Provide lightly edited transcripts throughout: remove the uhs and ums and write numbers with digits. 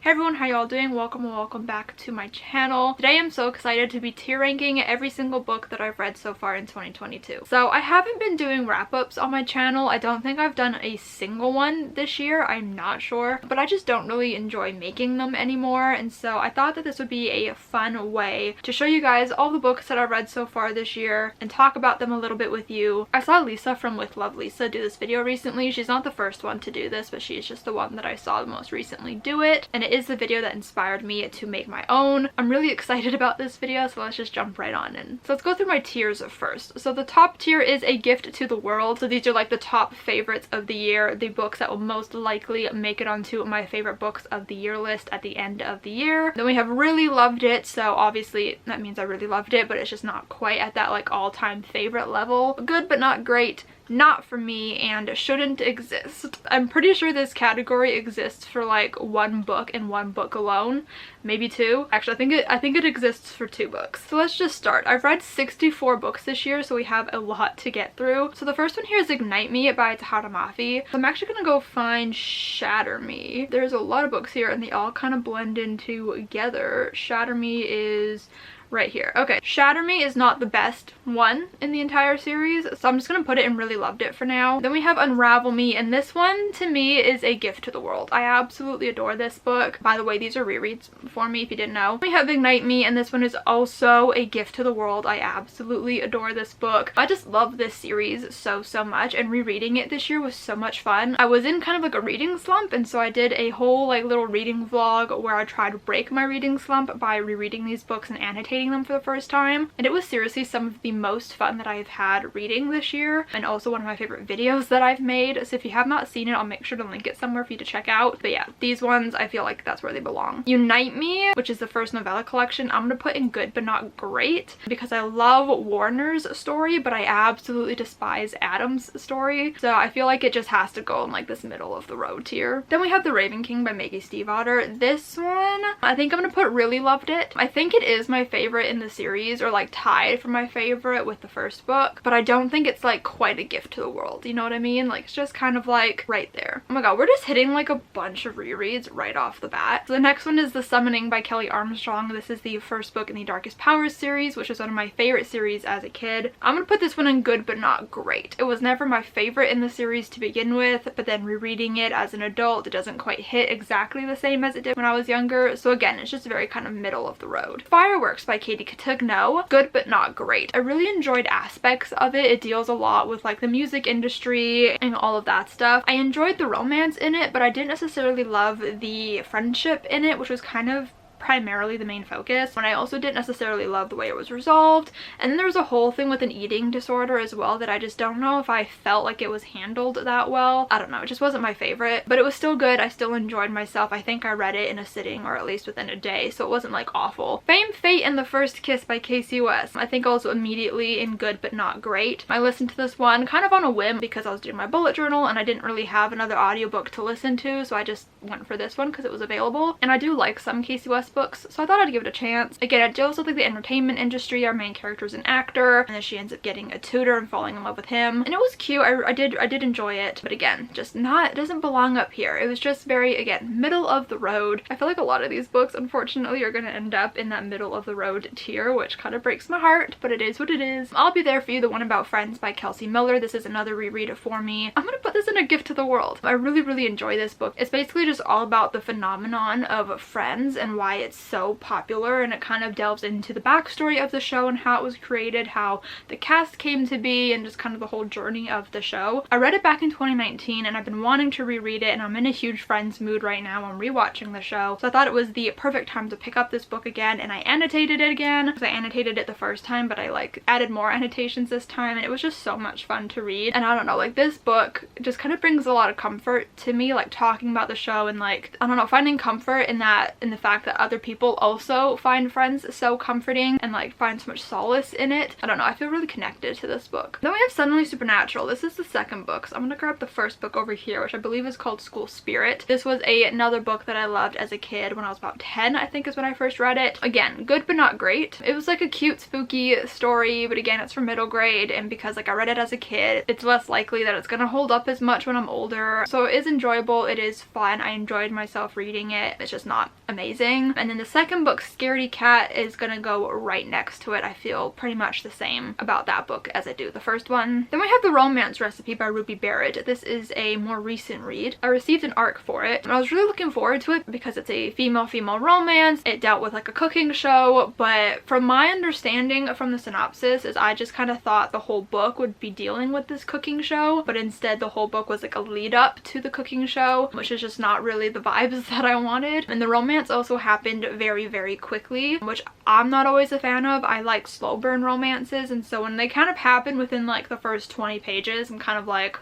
Hey everyone, how y'all doing? Welcome and welcome back to my channel. Today I'm so excited to be tier ranking every single book that I've read so far in 2022. So I haven't been doing wrap-ups on my channel. I don't think I've done a single one this year. I'm not sure, but I just don't really enjoy making them anymore, and so I thought that this would be a fun way to show you guys all the books that I've read so far this year and talk about them a little bit with you. I saw Lisa from With Love Lisa do this video recently. She's not the first one to do this, but she's just the one that I saw the most recently do it, and it is the video that inspired me to make my own. I'm really excited about this video, so let's just jump right on in. So let's go through my tiers first. So the top tier is A Gift to the World. So these are like the top favorites of the year, the books that will most likely make it onto my favorite books of the year list at the end of the year. Then we have Really Loved It. So obviously that means I really loved it, but it's just not quite at that like all-time favorite level. Good but not great. Not for me, and shouldn't exist. I'm pretty sure this category exists for like one book and one book alone, maybe two. Actually, I think it exists for two books. So let's just start. I've read 64 books this year, so we have a lot to get through. So the first one here is Ignite Me by Taharamafi. So I'm actually gonna go find Shatter Me. There's a lot of books here and they all kind of blend in together. Shatter Me is right here. Okay, Shatter Me is not the best one in the entire series, so I'm just gonna put it in Really Loved It for now. Then we have Unravel Me, and this one to me is a gift to the world. I absolutely adore this book. By the way, these are rereads for me if you didn't know. We have Ignite Me, and this one is also a gift to the world. I absolutely adore this book. I just love this series so much, and rereading it this year was so much fun. I was in kind of like a reading slump, and so I did a whole like little reading vlog where I tried to break my reading slump by rereading these books and annotating them for the first time, and it was seriously some of the most fun that I've had reading this year, and also one of my favorite videos that I've made. So if you have not seen it, I'll make sure to link it somewhere for you to check out. But yeah, these ones, I feel like that's where they belong. Unite Me, which is the first novella collection, I'm gonna put in good but not great because I love Warner's story, but I absolutely despise Adam's story, so I feel like it just has to go in like this middle of the road tier. Then we have The Raven King by Maggie Stiefvater. This one, I think I'm gonna put Really Loved It. I think it is my favorite in the series, or like tied for my favorite with the first book, but I don't think it's like quite a gift to the world, you know what I mean? Like it's just kind of like right there. Oh my god, we're just hitting like a bunch of rereads right off the bat. So the next one is The Summoning by Kelly Armstrong. This is the first book in the Darkest Powers series, which is one of my favorite series as a kid. I'm gonna put this one in good but not great. It was never my favorite in the series to begin with, but then rereading it as an adult, it doesn't quite hit exactly the same as it did when I was younger. So again, it's just very kind of middle of the road. Fireworks by Katie Katugno. Good but not great. I really enjoyed aspects of it. It deals a lot with like the music industry and all of that stuff. I enjoyed the romance in it, but I didn't necessarily love the friendship in it, which was kind of primarily the main focus, and I also didn't necessarily love the way it was resolved. And then there was a whole thing with an eating disorder as well that I just don't know if I felt like it was handled that well. I don't know, it just wasn't my favorite, but it was still good. I still enjoyed myself. I think I read it in a sitting, or at least within a day, so it wasn't like awful. Fame, Fate, and the First Kiss by Casey West. I think also immediately in good but not great. I listened to this one kind of on a whim because I was doing my bullet journal and I didn't really have another audiobook to listen to, so I just went for this one because it was available. And I do like some Casey West books, so I thought I'd give it a chance. Again, I deals with like the entertainment industry. Our main character is an actor, and then she ends up getting a tutor and falling in love with him, and it was cute. I did enjoy it, but again, just not, it doesn't belong up here. It was just very, again, middle of the road. I feel like a lot of these books unfortunately are gonna end up in that middle of the road tier, which kind of breaks my heart, but it is what it is. I'll Be There For You, The One About Friends by Kelsey Miller. This is another reread for me. I'm gonna put this in a gift to the world. I really enjoy this book. It's basically just all about the phenomenon of Friends and why it's so popular, and it kind of delves into the backstory of the show and how it was created, how the cast came to be, and just kind of the whole journey of the show. I read it back in 2019 and I've been wanting to reread it, and I'm in a huge Friends mood right now. I'm rewatching the show, so I thought it was the perfect time to pick up this book again, and I annotated it again because I annotated it the first time, but I like added more annotations this time, and it was just so much fun to read. And I don't know, like this book just kind of brings a lot of comfort to me, like talking about the show and like, I don't know, finding comfort in that, in the fact that other people also find Friends so comforting and like find so much solace in it. I don't know, I feel really connected to this book. Then we have Suddenly Supernatural. This is the second book, so I'm gonna grab the first book over here, which I believe is called School Spirit. This was another book that I loved as a kid when I was about 10, I think is when I first read it. Again, good but not great. It was like a cute spooky story, but again, it's for middle grade, and because like I read it as a kid, it's less likely that it's gonna hold up as much when I'm older. So it is enjoyable, it is fun. I I enjoyed myself reading it. It's just not amazing. And then the second book, Scaredy Cat, is gonna go right next to it. I feel pretty much the same about that book as I do the first one. Then we have The Romance Recipe by Ruby Barrett. This is a more recent read. I received an ARC for it, and I was really looking forward to it because it's a female-female romance. It dealt with like a cooking show, but from my understanding from the synopsis is I just kind of thought the whole book would be dealing with this cooking show, but instead the whole book was like a lead up to the cooking show, which is just not really the vibes that I wanted. And the romance also happened very, very quickly, which I'm not always a fan of. I like slow burn romances, and so when they kind of happen within like the first 20 pages, I'm kind of like,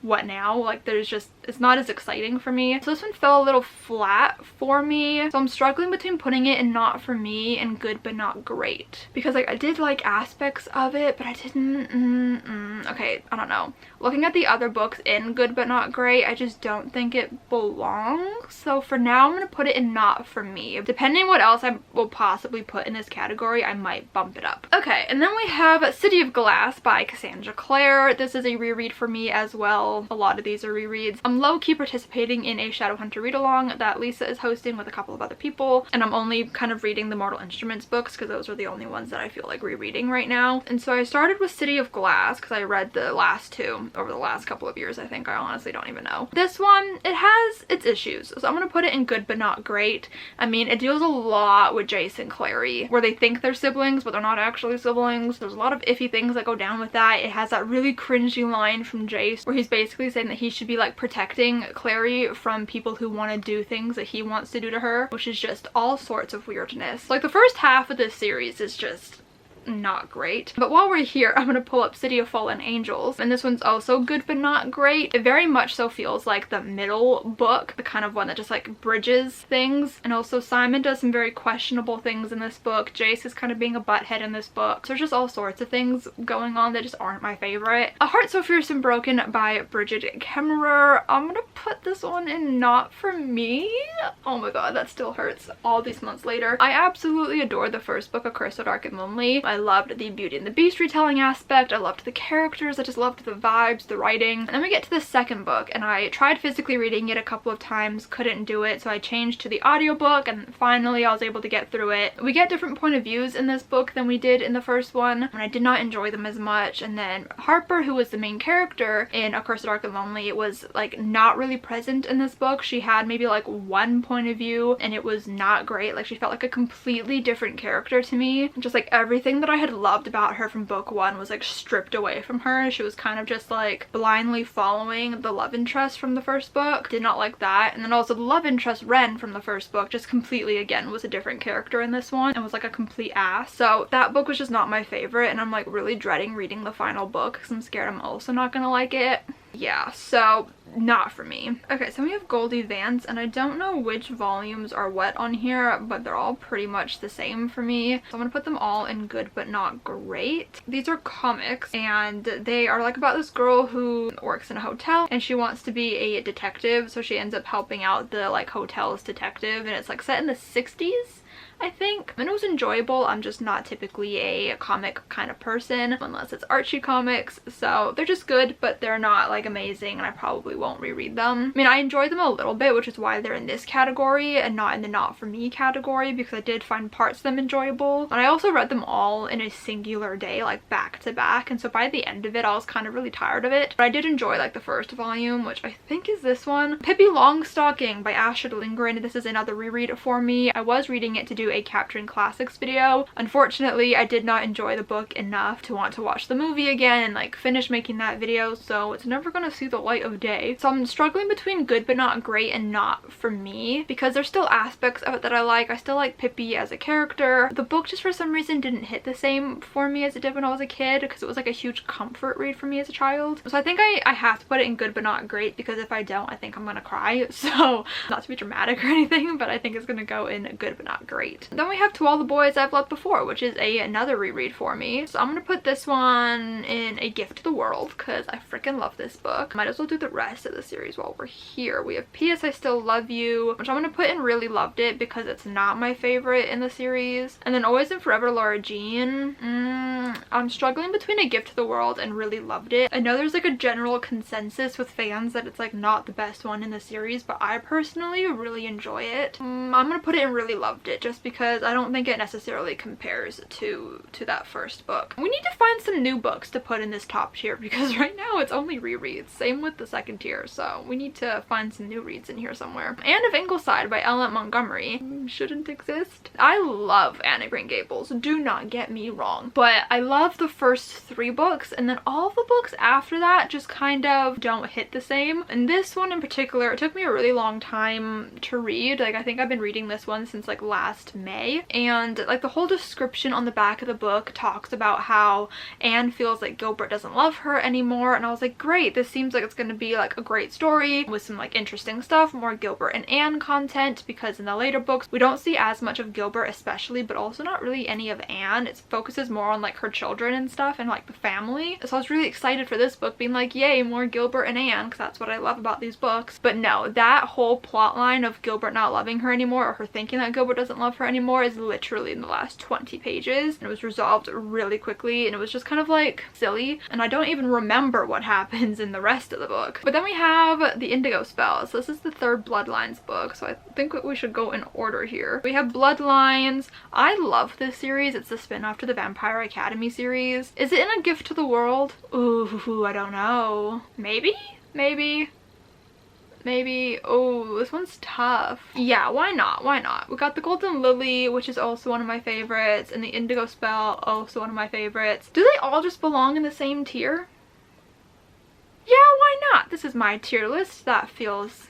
what now? Like, there's just, it's not as exciting for me. So this one fell a little flat for me, so I'm struggling between putting it in not for me and good but not great, because like I did like aspects of it, but I didn't okay, I don't know. Looking at the other books in good but not great, I just don't think it belongs. So for now I'm gonna put it in not for me. Depending what else I will possibly put in this category, I might bump it up. Okay, and then we have City of Glass by Cassandra Clare. This is a reread for me as well. A lot of these are rereads. I'm low-key participating in a Shadowhunter read-along that Lisa is hosting with a couple of other people, and I'm only kind of reading the Mortal Instruments books because those are the only ones that I feel like rereading right now. And so I started with City of Glass because I read the last two over the last couple of years, I think. I honestly don't even know. This one, it has its issues, so I'm gonna put it in good but not great. I mean, it deals a lot with Jace and Clary, where they think they're siblings but they're not actually siblings. There's a lot of iffy things that go down with that. It has that really cringy line from Jace where he's basically saying that he should be like protecting Clary from people who want to do things that he wants to do to her, which is just all sorts of weirdness. Like, the first half of this series is just not great. But while we're here, I'm gonna pull up City of Fallen Angels, and this one's also good but not great. It very much so feels like the middle book, the kind of one that just like bridges things. And also Simon does some very questionable things in this book. Jace is kind of being a butthead in this book. So there's just all sorts of things going on that just aren't my favorite. A Heart So Fierce and Broken by Bridget Kemmerer. I'm gonna put this one in not for me. Oh my god, that still hurts all these months later. I absolutely adore the first book, A Curse So Dark and Lonely. I loved the Beauty and the Beast retelling aspect. I loved the characters. I just loved the vibes, the writing. And then we get to the second book, and I tried physically reading it a couple of times, couldn't do it, so I changed to the audiobook, and finally I was able to get through it. We get different point of views in this book than we did in the first one, and I did not enjoy them as much. And then Harper, who was the main character in A Curse So Dark and Lonely, was like not really present in this book. She had maybe like one point of view, and it was not great. Like, she felt like a completely different character to me. Just like everything that I had loved about her from book one was like stripped away from her. She was kind of just like blindly following the love interest from the first book. Did not like that. And then also the love interest, Ren, from the first book, just completely again was a different character in this one and was like a complete ass. So that book was just not my favorite, and I'm like really dreading reading the final book because I'm scared I'm also not gonna like it. Yeah, so not for me. Okay, so we have Goldie Vance, and I don't know which volumes are what on here, but they're all pretty much the same for me. So I'm gonna put them all in good but not great. These are comics, and they are like about this girl who works in a hotel, and she wants to be a detective, so she ends up helping out the like hotel's detective, and it's like set in the 60s. I think. And it was enjoyable. I'm just not typically a comic kind of person unless it's Archie comics, so they're just good, but they're not like amazing, and I probably won't reread them. I mean, I enjoyed them a little bit, which is why they're in this category and not in the not for me category, because I did find parts of them enjoyable. And I also read them all in a singular day, like back to back, and so by the end of it I was kind of really tired of it. But I did enjoy like the first volume, which I think is this one. Pippi Longstocking by Astrid Lindgren. This is another reread for me. I was reading it to do a Capturing Classics video. Unfortunately, I did not enjoy the book enough to want to watch the movie again and like finish making that video, so it's never gonna see the light of day. So I'm struggling between good but not great and not for me, because there's still aspects of it that I like. I still like Pippi as a character. The book just for some reason didn't hit the same for me as it did when I was a kid, because it was like a huge comfort read for me as a child. So I think I have to put it in good but not great, because if I don't, I think I'm gonna cry. So not to be dramatic or anything, but I think it's gonna go in good but not great. great. Then we have To All the Boys I've Loved Before, which is another reread for me. So I'm gonna put this one in A Gift to the World because I freaking love this book. Might as well do the rest of the series while we're here. We have P.S. I Still Love You, which I'm gonna put in Really Loved It because it's not my favorite in the series. And then Always and Forever Laura Jean. I'm struggling between A Gift to the World and Really Loved It. I know there's like a general consensus with fans that it's like not the best one in the series, but I personally really enjoy it. I'm gonna put it in Really Loved It just because I don't think it necessarily compares to that first book. We need to find some new books to put in this top tier because right now it's only rereads. Same with the second tier, so we need to find some new reads in here somewhere. Anne of Ingleside by Ellen Montgomery shouldn't exist. I love Anne of Green Gables, do not get me wrong, but I love the first 3 books, and then all the books after that just kind of don't hit the same. And this one in particular, it took me a really long time to read. Like, I think I've been reading this one since like last May, and like the whole description on the back of the book talks about how Anne feels like Gilbert doesn't love her anymore, and I was like, great, this seems like it's gonna be like a great story with some like interesting stuff, more Gilbert and Anne content, because in the later books we don't see as much of Gilbert especially, but also not really any of Anne. It focuses more on like her children and stuff and like the family. So I was really excited for this book, being like, yay, more Gilbert and Anne, because that's what I love about these books. But no, that whole plot line of Gilbert not loving her anymore, or her thinking that Gilbert doesn't love her anymore, is literally in the last 20 pages, and it was resolved really quickly, and it was just kind of like silly, and I don't even remember what happens in the rest of the book. But then we have the Indigo Spells. So this is the 3rd Bloodlines book, so I think we should go in order here. We have Bloodlines. I love this series. It's the spin-off to the Vampire Academy series. Is it in A Gift to the World? Ooh, I don't know. Maybe? Maybe. Oh, this one's tough. Yeah, why not? Why not? We got the Golden Lily, which is also one of my favorites, and the Indigo Spell, also one of my favorites. Do they all just belong in the same tier? Yeah, why not? This is my tier list. That feels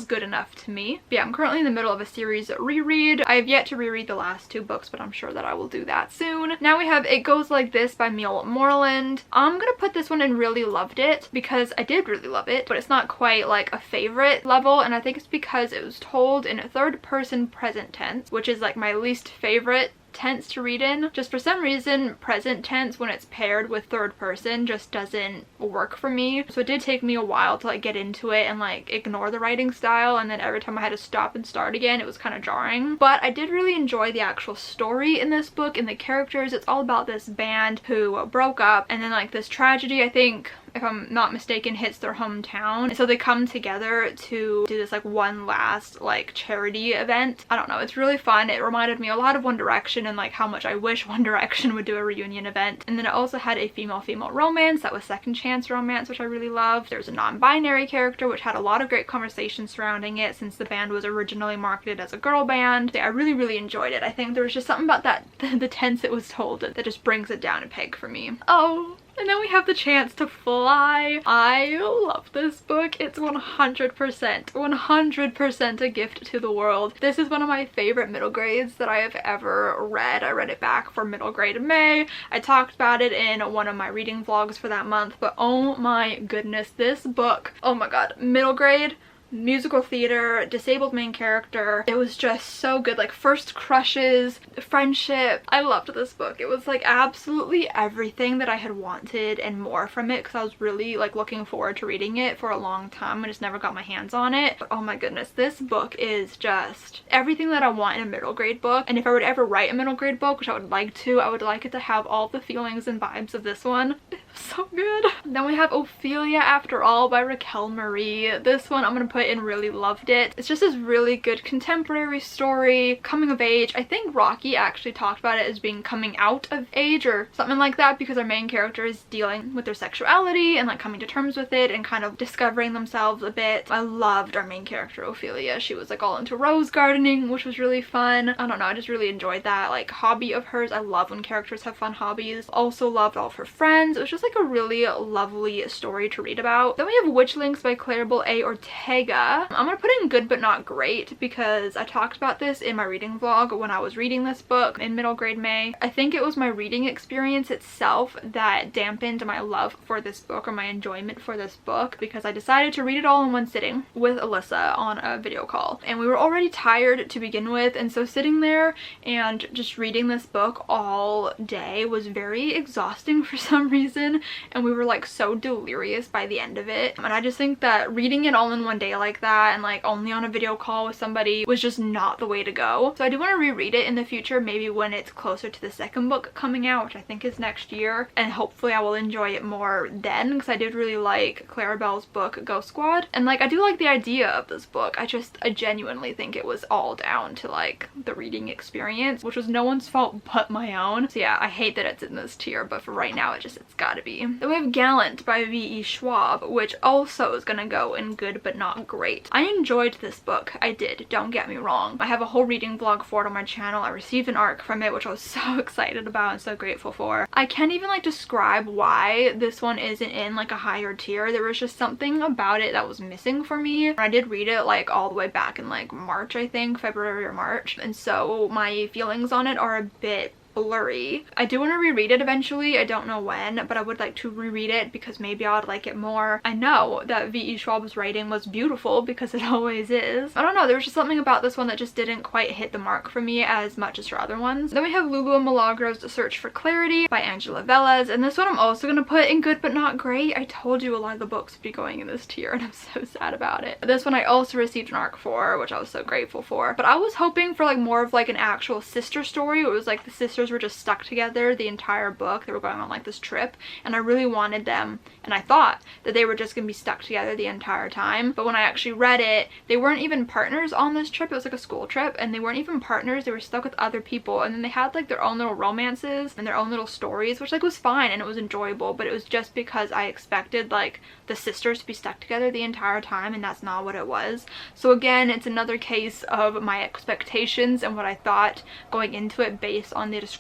good enough to me. But yeah, I'm currently in the middle of a series reread. I have yet to reread the last 2 books, but I'm sure that I will do that soon. Now we have It Goes Like This by Miel Moreland. I'm gonna put this one in Really Loved It because I did really love it, but it's not quite like a favorite level, and I think it's because it was told in 3rd person present tense, which is like my least favorite tense to read in. Just for some reason, present tense when it's paired with 3rd person just doesn't work for me. So it did take me a while to like get into it and like ignore the writing style, and then every time I had to stop and start again, it was kind of jarring. But I did really enjoy the actual story in this book and the characters. It's all about this band who broke up, and then like this tragedy, I think, if I'm not mistaken, hits their hometown, and so they come together to do this like one last like charity event. I don't know, it's really fun. It reminded me a lot of One Direction and like how much I wish One Direction would do a reunion event. And then it also had a female-female romance that was second chance romance, which I really loved. There's a non-binary character, which had a lot of great conversation surrounding it since the band was originally marketed as a girl band. I really enjoyed it. I think there was just something about that the tense it was told that just brings it down a peg for me. Oh, and then we have The Chance to Fly. I love this book. It's 100% a gift to the world. This is one of my favorite middle grades that I have ever read. I read it back for middle grade in May. I talked about it in one of my reading vlogs for that month, but oh my goodness, this book, oh my god, middle grade, musical theater, disabled main character. It was just so good. Like first crushes, friendship. I loved this book. It was like absolutely everything that I had wanted and more from it, because I was really like looking forward to reading it for a long time. I just never got my hands on it. But oh my goodness, this book is just everything that I want in a middle grade book. And if I were to ever write a middle grade book, which I would like to, I would like it to have all the feelings and vibes of this one. It was so good. Then we have Ophelia After All by Raquel Marie. This one I'm gonna put in Really Loved It. It's just this really good contemporary story, coming of age. I think Rocky actually talked about it as being coming out of age or something like that, because our main character is dealing with their sexuality and like coming to terms with it and kind of discovering themselves a bit. I loved our main character Ophelia. She was like all into rose gardening, which was really fun. I don't know, I just really enjoyed that like hobby of hers. I love when characters have fun hobbies. Also loved all of her friends. It was just like a really lovely story to read about. Then we have Witchlinks by Clare Ortega. I'm gonna put in good but not great because I talked about this in my reading vlog when I was reading this book in middle grade May. I think it was my reading experience itself that dampened my love for this book or my enjoyment for this book, because I decided to read it all in one sitting with Alyssa on a video call, and we were already tired to begin with, and so sitting there and just reading this book all day was very exhausting for some reason, and we were like so delirious by the end of it. And I just think that reading it all in one day like that and like only on a video call with somebody was just not the way to go. So I do want to reread it in the future, maybe when it's closer to the second book coming out, which I think is next year, and hopefully I will enjoy it more then, because I did really like Clarabelle's book Ghost Squad, and like I do like the idea of this book. I genuinely think it was all down to like the reading experience, which was no one's fault but my own. So yeah, I hate that it's in this tier, but for right now it's gotta be. Then we have Gallant by Ve Schwab, which also is gonna go in good but not great. I enjoyed this book. I did, don't get me wrong. I have a whole reading vlog for it on my channel. I received an ARC from it, which I was so excited about and so grateful for. I can't even like describe why this one isn't in like a higher tier. There was just something about it that was missing for me. I did read it like all the way back in like March, I think, February or March, and so my feelings on it are a bit blurry. I do want to reread it eventually. I don't know when, but I would like to reread it because maybe I would like it more. I know that V.E. Schwab's writing was beautiful because it always is. I don't know, there was just something about this one that just didn't quite hit the mark for me as much as her other ones. Then we have Lulu and Milagro's Search for Clarity by Angela Velez, and this one I'm also going to put in good but not great. I told you a lot of the books would be going in this tier and I'm so sad about it. This one I also received an ARC for, which I was so grateful for, but I was hoping for like more of like an actual sister story. It was like the sisters were just stuck together the entire book. They were going on like this trip, and I really wanted them, and I thought that they were just gonna be stuck together the entire time. But when I actually read it, they weren't even partners on this trip. It was like a school trip, and they weren't even partners. They were stuck with other people, and then they had like their own little romances and their own little stories, which like was fine and it was enjoyable, but it was just because I expected like the sisters to be stuck together the entire time, and that's not what it was. So again, it's another case of my expectations and what I thought going into it based on the description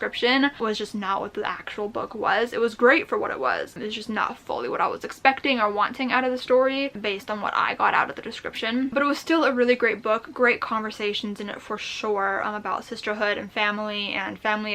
was just not what the actual book was. It was great for what it was. It's just not fully what I was expecting or wanting out of the story based on what I got out of the description. But it was still a really great book. Great conversations in it for sure, about sisterhood and family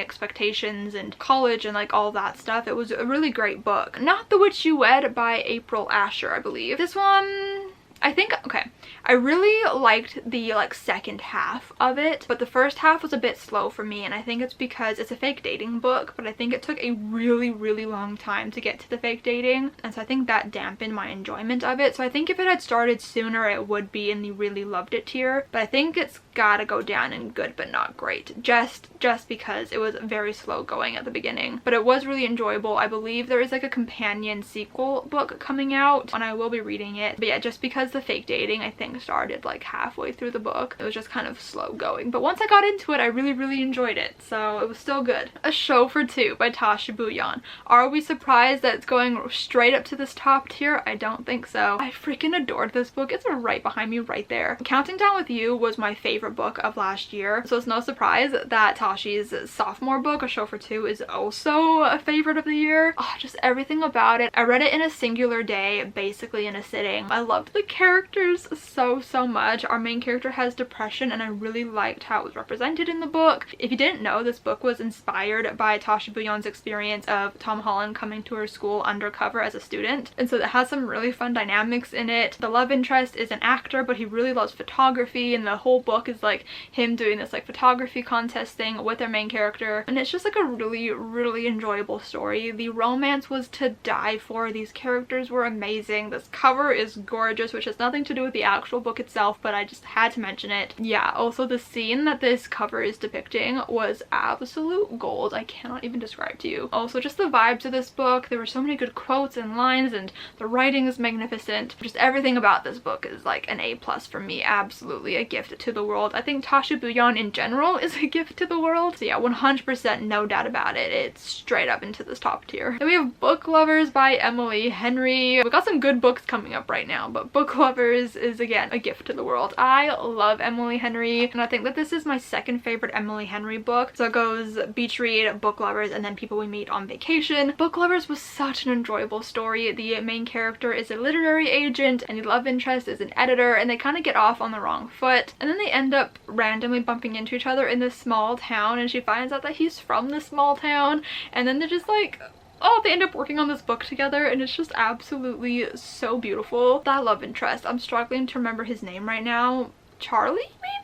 expectations and college and like all that stuff. It was a really great book. Not The Witch You Wed by April Asher, I believe. This one, I think, okay, I really liked the like second half of it, but the first half was a bit slow for me, and I think it's because it's a fake dating book, but I think it took a really long time to get to the fake dating, and so I think that dampened my enjoyment of it. So I think if it had started sooner, it would be in the really loved it tier, but I think it's gotta go down in good but not great, just because it was very slow going at the beginning. But it was really enjoyable. I believe there is like a companion sequel book coming out, and I will be reading it. But yeah, just because the fake dating I think started like halfway through the book, it was just kind of slow going, but once I got into it I really enjoyed it, so it was still good. A Show for Two by Tasha Bouillon. Are we surprised that it's going straight up to this top tier? I don't think so. I freaking adored this book. It's right behind me right there. Counting Down with You was my favorite book of last year, so it's no surprise that Tashi's sophomore book, A Show for Two, is also a favorite of the year. Oh, just everything about it. I read it in a singular day, basically in a sitting. I loved the characters so much. Our main character has depression, and I really liked how it was represented in the book. If you didn't know, this book was inspired by Tasha Bouillon's experience of Tom Holland coming to her school undercover as a student, and so it has some really fun dynamics in it. The love interest is an actor, but he really loves photography, and the whole book is like him doing this like photography contest thing with their main character, and it's just like a really enjoyable story. The romance was to die for. These characters were amazing. This cover is gorgeous, which has nothing to do with the actual book itself, but I just had to mention it. Yeah, also the scene that this cover is depicting was absolute gold. I cannot even describe to you. Also just the vibes of this book. There were so many good quotes and lines, and the writing is magnificent. Just everything about this book is like an A+ for me. Absolutely a gift to the world. world. I think Tasha Bouillon in general is a gift to the world. So yeah, 100% no doubt about it. It's straight up into this top tier. Then we have Book Lovers by Emily Henry. We've got some good books coming up right now, but Book Lovers is again a gift to the world. I love Emily Henry, and I think that this is my second favorite Emily Henry book. So it goes beach read, Book Lovers, and then People We Meet on Vacation. Book Lovers was such an enjoyable story. The main character is a literary agent and the love interest is an editor, and they kind of get off on the wrong foot, and then they end up randomly bumping into each other in this small town, and she finds out that he's from this small town, and then they're just like, oh, they end up working on this book together, and it's just absolutely so beautiful. That love interest, I'm struggling to remember his name right now. Charlie, maybe?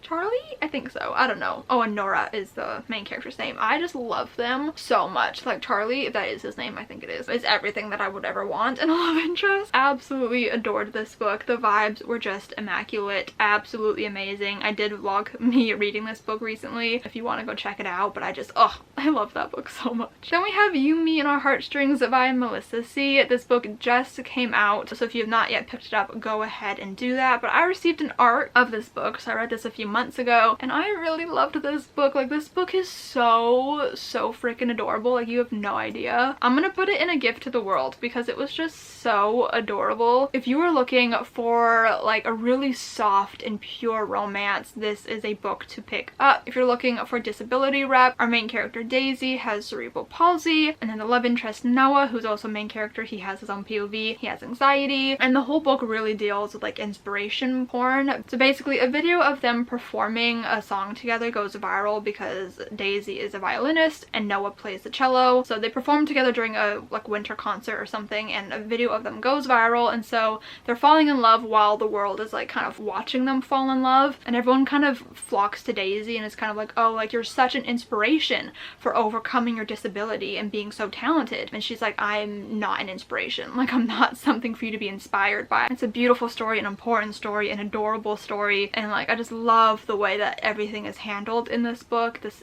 Charlie? I think so. I don't know. Oh, and Nora is the main character's name. I just love them so much. Like Charlie, if that is his name, I think it is everything that I would ever want in a love interest. Absolutely adored this book. The vibes were just immaculate. Absolutely amazing. I did vlog me reading this book recently if you want to go check it out, but I love that book so much. Then we have You, Me, and Our Heartstrings by Melissa C. This book just came out, so if you have not yet picked it up, go ahead and do that. But I received an art of this book, so I read this a few months ago, and I really loved this book. Like, this book is so freaking adorable. Like, you have no idea. I'm gonna put it in a gift to the world because it was just so adorable. If you were looking for like a really soft and pure romance, this is a book to pick up. If you're looking for disability rep, our main character Daisy has cerebral palsy, and then the love interest Noah, who's also main character, he has his own POV, he has anxiety, and the whole book really deals with like inspiration porn. So basically a video of them performing a song together goes viral because Daisy is a violinist and Noah plays the cello. So they perform together during a like winter concert or something, and a video of them goes viral, and so they're falling in love while the world is like kind of watching them fall in love, and everyone kind of flocks to Daisy and is kind of like, oh, like you're such an inspiration for overcoming your disability and being so talented. And she's like, I'm not an inspiration. Like, I'm not something for you to be inspired by. It's a beautiful story, an important story, an adorable story, and like I just love the way that everything is handled in this book. It's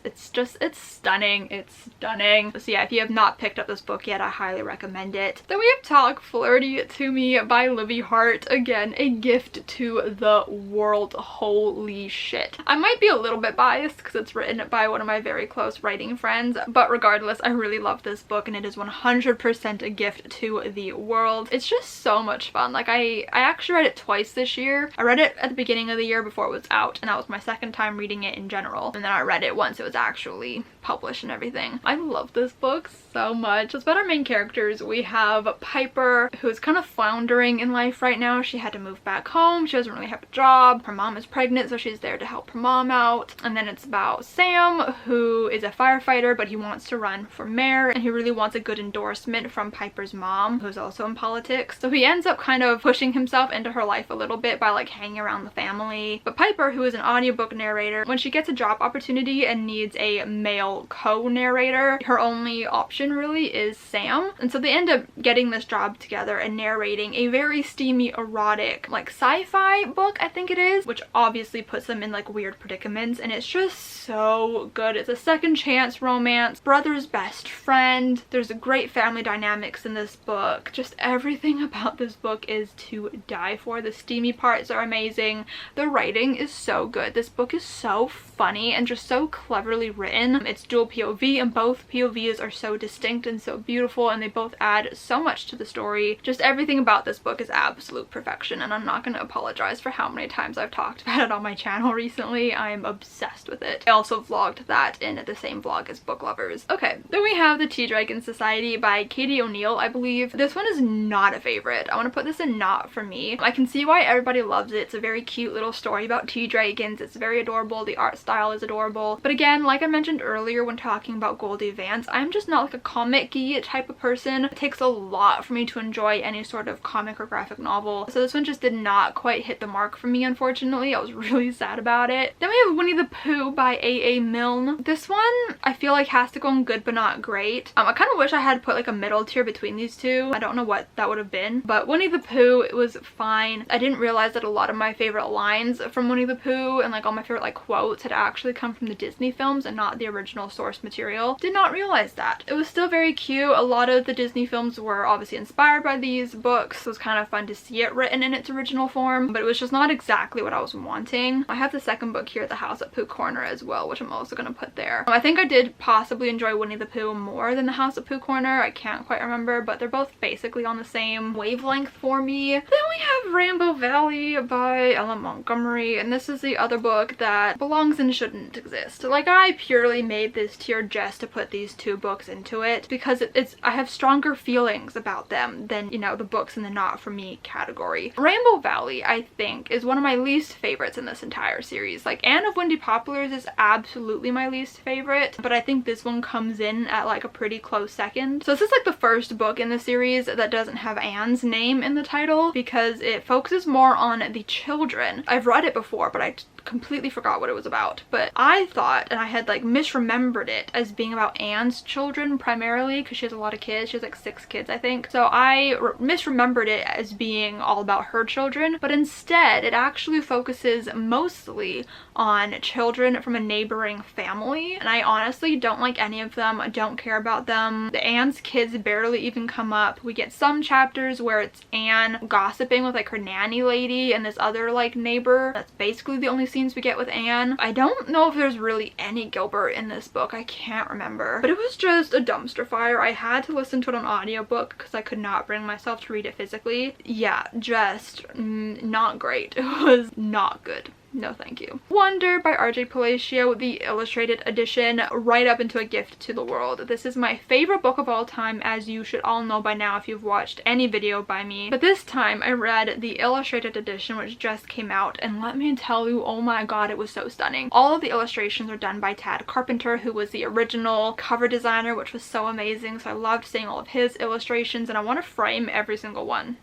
stunning. It's stunning. So yeah, if you have not picked up this book yet, I highly recommend it. Then we have Talk Flirty to Me by Livi Hart. Again, a gift to the world. Holy shit. I might be a little bit biased because it's written by one of my very close writing friends, but regardless, I really love this book, and it is 100% a gift to the world. It's just so much fun. Like, I actually read it twice this year. I read it at the beginning of the year before it was out, and that was my second time reading it in general, and then I read it once it was actually published and everything. I love this book so much. It's about our main characters. We have Piper, who's kind of floundering in life right now. She had to move back home. She doesn't really have a job. Her mom is pregnant, so she's there to help her mom out. And then it's about Sam, who is a firefighter, but he wants to run for mayor, and he really wants a good endorsement from Piper's mom, who's also in politics. So he ends up kind of pushing himself into her life a little bit by like hanging around the family. But Piper, who is an audiobook narrator, when she gets a job opportunity and needs a male co-narrator, her only option really is Sam. And so they end up getting this job together and narrating a very steamy, erotic, like sci-fi book, I think it is, which obviously puts them in like weird predicaments, and it's just so good. It's a second chance romance, brother's best friend. There's great family dynamics in this book. Just everything about this book is to die for. The steamy parts are amazing. The writing is so good. This book is so funny and just so cleverly written. It's dual POV, and both POVs are so distinct and so beautiful, and they both add so much to the story. Just everything about this book is absolute perfection, and I'm not going to apologize for how many times I've talked about it on my channel recently. I am obsessed with it. I also vlogged that in the same vlog as Book Lovers. Okay, then we have The Tea Dragon Society by Katie O'Neill, I believe. This one is not a favorite. I want to put this in not for me. I can see why everybody loves it. It's a very cute little story about tea dragons. It's very adorable. The art style is adorable. But again, like I mentioned earlier when talking about Goldie Vance, I'm just not like a comic-y type of person. It takes a lot for me to enjoy any sort of comic or graphic novel. So this one just did not quite hit the mark for me, unfortunately. I was really sad about it. Then we have Winnie the Pooh by A.A. Milne. This one I feel like has to go on good but not great. I kind of wish I had put like a middle tier between these two. I don't know what that would have been, but Winnie the Pooh, it was fine. I didn't realize that a lot of my favorite lines from Winnie the Pooh Pooh and like all my favorite like quotes had actually come from the Disney films and not the original source material. Did not realize that. It was still very cute. A lot of the Disney films were obviously inspired by these books. It was kind of fun to see it written in its original form, but it was just not exactly what I was wanting. I have the second book here at the House at Pooh corner as well, which I'm also going to put there. I think I did possibly enjoy Winnie the Pooh more than the House at Pooh corner. I can't quite remember, but they're both basically on the same wavelength for me. Then we have Rainbow Valley by Montgomery, and this is the other book that belongs and shouldn't exist. Like, I purely made this tier just to put these two books into it because I have stronger feelings about them than, you know, the books in the not for me category. Rainbow Valley, I think, is one of my least favorites in this entire series. Like, Anne of Windy Poplars is absolutely my least favorite, but I think this one comes in at like a pretty close second. So this is like the first book in the series that doesn't have Anne's name in the title because it focuses more on the children. I've read it before, but I completely forgot what it was about, but I thought, and I had like misremembered it as being about Anne's children primarily because she has a lot of kids. She has like 6 kids, I think. So I misremembered it as being all about her children, but instead it actually focuses mostly on children from a neighboring family, and I honestly don't like any of them. I don't care about them. The Anne's kids barely even come up. We get some chapters where it's Anne gossiping with like her nanny lady and this other like neighbor. That's basically the only scenes we get with Anne. I don't know if there's really any Gilbert in this book. I can't remember, but it was just a dumpster fire. I had to listen to it on audiobook because I could not bring myself to read it physically. Yeah, just not great. It was not good. No thank you. Wonder by RJ Palacio, the illustrated edition, right up into a gift to the world. This is my favorite book of all time, as you should all know by now if you've watched any video by me. But this time I read the illustrated edition, which just came out, and let me tell you, oh my god, it was so stunning. All of the illustrations are done by Tad Carpenter, who was the original cover designer, which was so amazing. So I loved seeing all of his illustrations, and I want to frame every single one.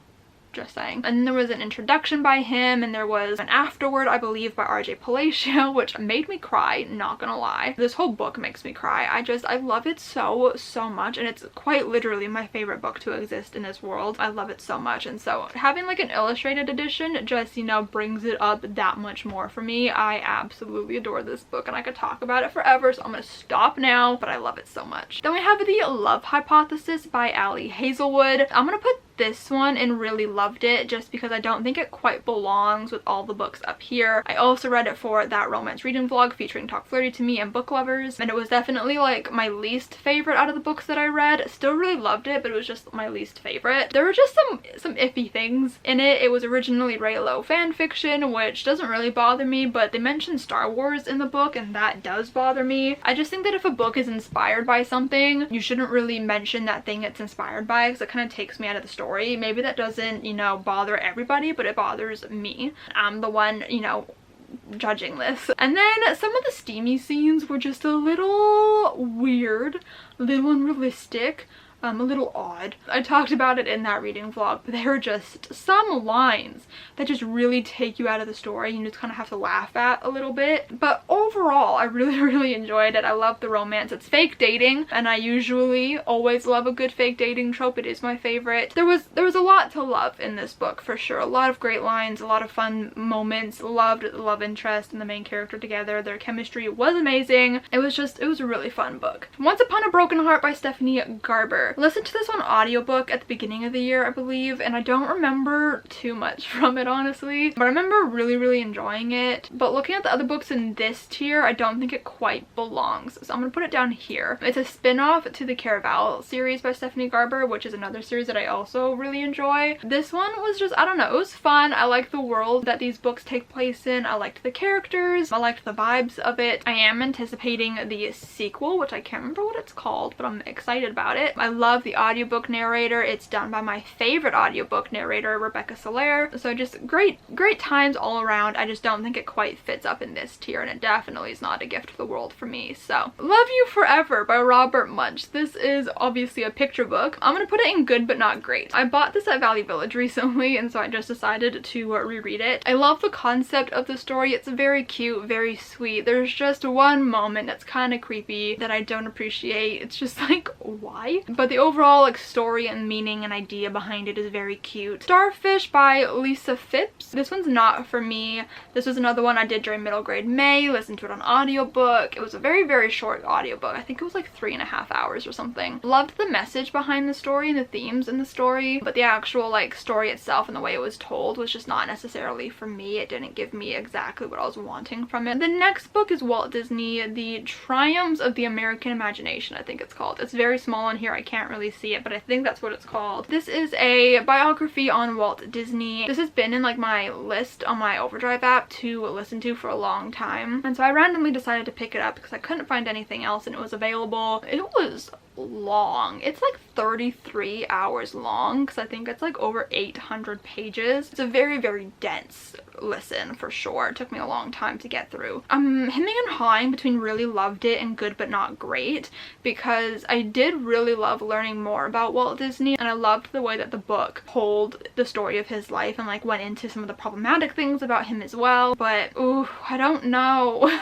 Just saying. And then there was an introduction by him, and there was an afterword, I believe, by RJ Palacio, which made me cry, not gonna lie. This whole book makes me cry. I love it so much, and it's quite literally my favorite book to exist in this world. I love it so much, and so having like an illustrated edition just, you know, brings it up that much more for me. I absolutely adore this book, and I could talk about it forever, so I'm gonna stop now, but I love it so much. Then we have The Love Hypothesis by Ali Hazelwood. I'm gonna put this one and really loved it just because I don't think it quite belongs with all the books up here. I also read it for that romance reading vlog featuring Talk Flirty to Me and book lovers, and it was definitely like my least favorite out of the books that I read. Still really loved it, but it was just my least favorite. There were just some iffy things in it. It was originally Raylo fan fiction, which doesn't really bother me, but they mentioned Star Wars in the book, and that does bother me. I just think that if a book is inspired by something, you shouldn't really mention that thing it's inspired by because it kind of takes me out of the story. Maybe that doesn't, you know, bother everybody, but it bothers me. I'm the one, you know, judging this. And then some of the steamy scenes were just a little weird, a little unrealistic, a little odd. I talked about it in that reading vlog, but there are just some lines that just really take you out of the story. You just kind of have to laugh at a little bit. But overall, I really enjoyed it. I love the romance. It's fake dating, and I usually always love a good fake dating trope. It is my favorite. There was a lot to love in this book for sure. A lot of great lines, a lot of fun moments. Loved the love interest and the main character together. Their chemistry was amazing. It was a really fun book. Once Upon a Broken Heart by Stephanie Garber. Listened to this on audiobook at the beginning of the year, I believe, and I don't remember too much from it, honestly, but I remember really enjoying it. But looking at the other books in this tier, I don't think it quite belongs, so I'm gonna put it down here. It's a spin-off to the Caraval series by Stephanie Garber, which is another series that I also really enjoy. This one was just, I don't know, it was fun. I liked the world that these books take place in. I liked the characters. I liked the vibes of it. I am anticipating the sequel, which I can't remember what it's called, but I'm excited about it. I love the audiobook narrator. It's done by my favorite audiobook narrator, Rebecca Soler. So just great times all around. I just don't think it quite fits up in this tier, and it definitely is not a gift to the world for me. So Love You Forever by Robert Munsch. This is obviously a picture book. I'm gonna put it in good but not great. I bought this at Valley Village recently, and so I just decided to reread it. I love the concept of the story. It's very cute, very sweet. There's just one moment that's kind of creepy that I don't appreciate. It's just like, why? But the overall like story and meaning and idea behind it is very cute. Starfish by Lisa Phipps. This one's not for me. This was another one I did during middle grade May, listened to it on audiobook. It was a very, very short audiobook. I think it was like 3.5 hours or something. Loved the message behind the story and the themes in the story, but the actual like story itself and the way it was told was just not necessarily for me. It didn't give me exactly what I was wanting from it. The next book is Walt Disney, The Triumphs of the American Imagination, I think it's called. It's very small on here. I can't really see it, but I think that's what it's called. This is a biography on Walt Disney. This has been in like my list on my Overdrive app to listen to for a long time, and so I randomly decided to pick it up because I couldn't find anything else and it was available. It was long. It's like 33 hours long because I think it's like over 800 pages. It's a very, very dense listen for sure. It took me a long time to get through. I'm hemming and hawing between really loved it and good but not great, because I did really love learning more about Walt Disney, and I loved the way that the book told the story of his life and like went into some of the problematic things about him as well. But ooh, I don't know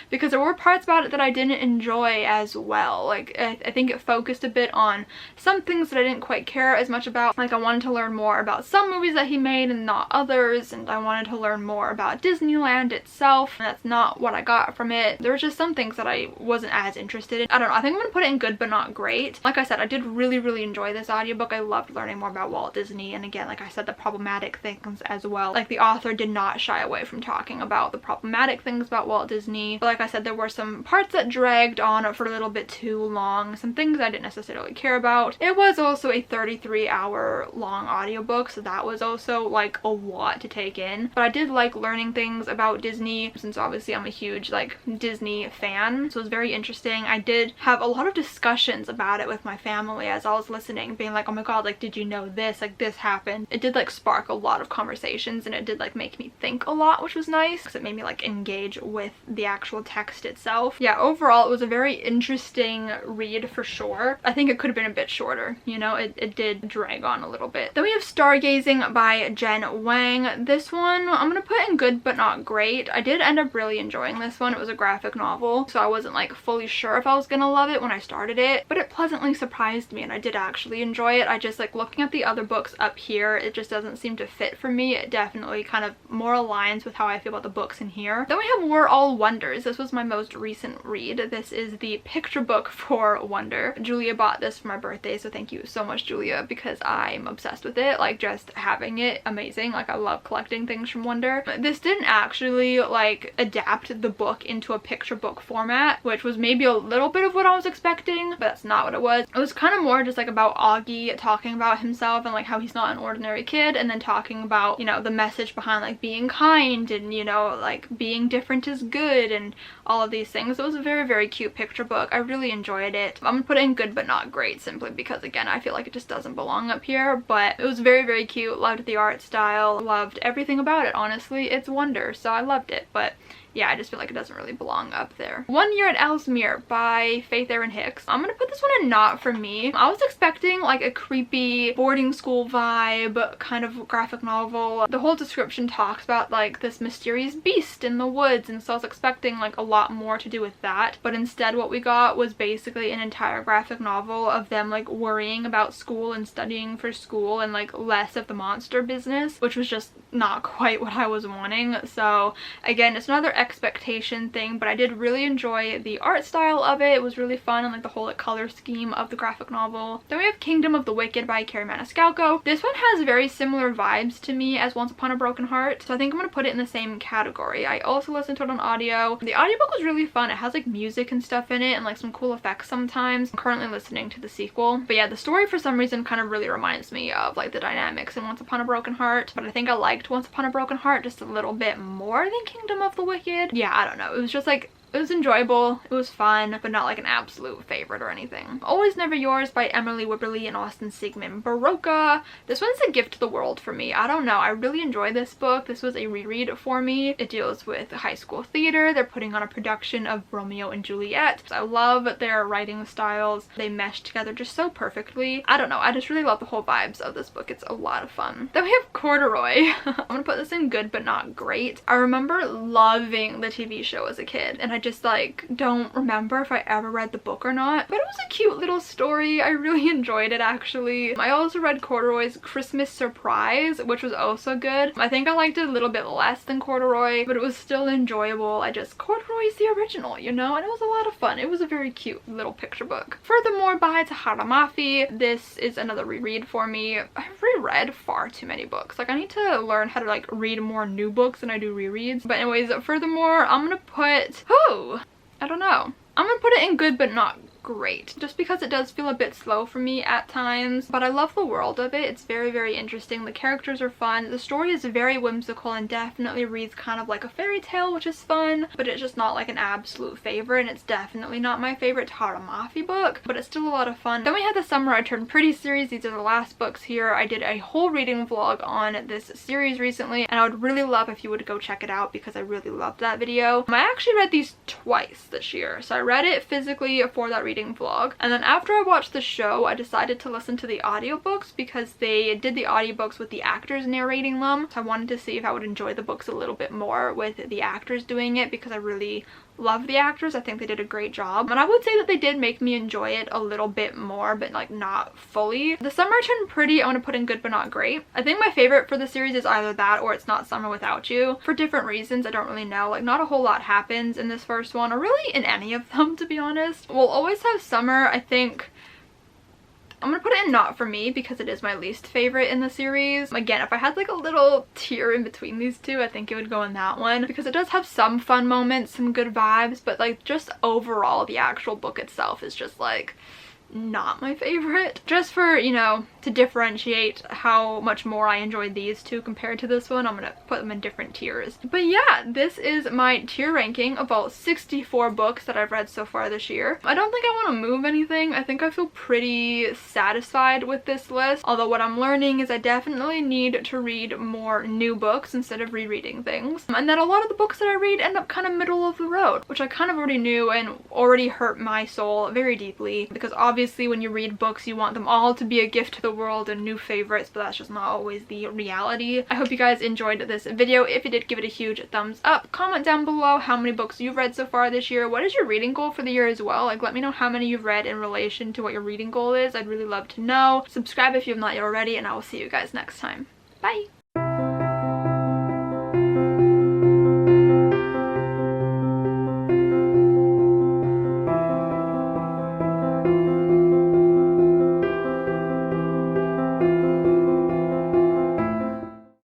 because there were parts about it that I didn't enjoy as well. Like I think it focused a bit on some things that I didn't quite care as much about. Like I wanted to learn more about some movies that he made and not others, and I wanted to learn more about Disneyland itself, and that's not what I got from it. There were just some things that I wasn't as interested in. I don't know, I think I'm gonna put it in good but not great. Like I said, I did really, really enjoy this audiobook. I loved learning more about Walt Disney, and again, like I said, the problematic things as well. Like the author did not shy away from talking about the problematic things about Walt Disney, but like I said, there were some parts that dragged on for a little bit too long, some things I didn't necessarily care about. It was also a 33-hour long audiobook, so that was also like a lot to take in, but I did like learning things about Disney since obviously I'm a huge like Disney fan, so it was very interesting. I did have a lot of discussions about it with my family as I was listening, being like, oh my god, like did you know this, like this happened. It did like spark a lot of conversations, and it did like make me think a lot, which was nice because it made me like engage with the actual text itself. Yeah, overall it was a very interesting read for sure. I think it could have been a bit shorter, you know, it did drag on a little bit. Then we have Stargazing by Jen Wang. This one I'm gonna put in good but not great. I did end up really enjoying this one. It was a graphic novel, so I wasn't like fully sure if I was gonna love it when I started it, but it pleasantly surprised me and I did actually enjoy it. I just like looking at the other books up here, it just doesn't seem to fit for me. It definitely kind of more aligns with how I feel about the books in here. Then we have We're All Wonders. This was my most recent read. This is the picture book for Wonder. Julia bought this for my birthday, so thank you so much, Julia, because I'm obsessed with it. Like just having it, amazing. Like I love collecting things from Wonder. This didn't actually like adapt the book into a picture book format, which was maybe a little bit of what I was expecting, but that's not what it was. It was kind of more just like about Augie talking about himself and like how he's not an ordinary kid, and then talking about, you know, the message behind like being kind and, you know, like being different is good and all of these things. It was a very, very cute picture book. I really enjoyed it. I'm gonna put it in good but not great simply because again I feel like it just doesn't belong up here, but it was very, very cute. Loved the art style, loved everything about it. Honestly, it's Wonder, so I loved it, but yeah, I just feel like it doesn't really belong up there. 1 Year at Ellsmere by Faith Erin Hicks. I'm gonna put this one in not for me. I was expecting like a creepy boarding school vibe kind of graphic novel. The whole description talks about like this mysterious beast in the woods, and so I was expecting like a lot more to do with that, but instead what we got was basically an entire graphic novel of them like worrying about school and studying for school and like less of the monster business, which was just not quite what I was wanting. So again, it's another expectation thing, but I did really enjoy the art style of it. It was really fun, and like the whole like color scheme of the graphic novel. Then we have Kingdom of the Wicked by Carrie Maniscalco. This one has very similar vibes to me as Once Upon a Broken Heart, so I think I'm gonna put it in the same category. I also listened to it on audio. The audiobook was really fun. It has like music and stuff in it and like some cool effects sometimes. I'm currently listening to the sequel, but yeah, the story for some reason kind of really reminds me of like the dynamics in Once Upon a Broken Heart, but I think I liked Once Upon a Broken Heart just a little bit more than Kingdom of the Wicked. Yeah, I don't know. It was just like, it was enjoyable, it was fun, but not like an absolute favorite or anything. Always Never Yours by Emily Wibberley and Austin Sigmund Baroka. This one's a gift to the world for me. I don't know, I really enjoy this book. This was a reread for me. It deals with high school theater. They're putting on a production of Romeo and Juliet. So I love their writing styles. They mesh together just so perfectly. I don't know, I just really love the whole vibes of this book. It's a lot of fun. Then we have Corduroy. I'm gonna put this in good but not great. I remember loving the TV show as a kid, and I just like don't remember if I ever read the book or not. But it was a cute little story. I really enjoyed it actually. I also read Corduroy's Christmas Surprise, which was also good. I think I liked it a little bit less than Corduroy, but it was still enjoyable. Corduroy is the original, you know, and it was a lot of fun. It was a very cute little picture book. Furthermore, by Tahara Mafi, this is another reread for me. I've reread far too many books. Like, I need to learn how to like read more new books than I do rereads. But anyways, furthermore, I'm gonna put, I don't know. I'm gonna put it in good but not great, just because it does feel a bit slow for me at times, but I love the world of it. It's very, very interesting. The characters are fun. The story is very whimsical and definitely reads kind of like a fairy tale, which is fun, but it's just not like an absolute favorite, and it's definitely not my favorite Tahara Mafi book, but it's still a lot of fun. Then we had the Summer I Turned Pretty series. These are the last books here. I did a whole reading vlog on this series recently, and I would really love if you would go check it out because I really loved that video. I actually read these twice this year, so I read it physically for that reading vlog, and then after I watched the show I decided to listen to the audiobooks because they did the audiobooks with the actors narrating them, so I wanted to see if I would enjoy the books a little bit more with the actors doing it because I really love the actors. I think they did a great job, and I would say that they did make me enjoy it a little bit more, but like not fully. The Summer I Turned Pretty I want to put in good but not great. I think my favorite for the series is either that or It's Not Summer Without You, for different reasons. I don't really know, like not a whole lot happens in this first one, or really in any of them, to be honest. We'll always have summer. I think I'm gonna put it in not for me because it is my least favorite in the series. Again, if I had like a little tier in between these two, I think it would go in that one because it does have some fun moments, some good vibes, but like just overall the actual book itself is just like not my favorite. Just for, you know, to differentiate how much more I enjoyed these two compared to this one, I'm gonna put them in different tiers. But yeah, this is my tier ranking of all 64 books that I've read so far this year. I don't think I want to move anything. I think I feel pretty satisfied with this list, although what I'm learning is I definitely need to read more new books instead of rereading things, and that a lot of the books that I read end up kind of middle of the road, which I kind of already knew and already hurt my soul very deeply, because obviously when you read books you want them all to be a gift to the world and new favorites, but that's just not always the reality. I hope you guys enjoyed this video. If you did, give it a huge thumbs up. Comment down below how many books you've read so far this year. What is your reading goal for the year as well? Like, let me know how many you've read in relation to what your reading goal is. I'd really love to know. Subscribe if you have not yet already, and I will see you guys next time. Bye!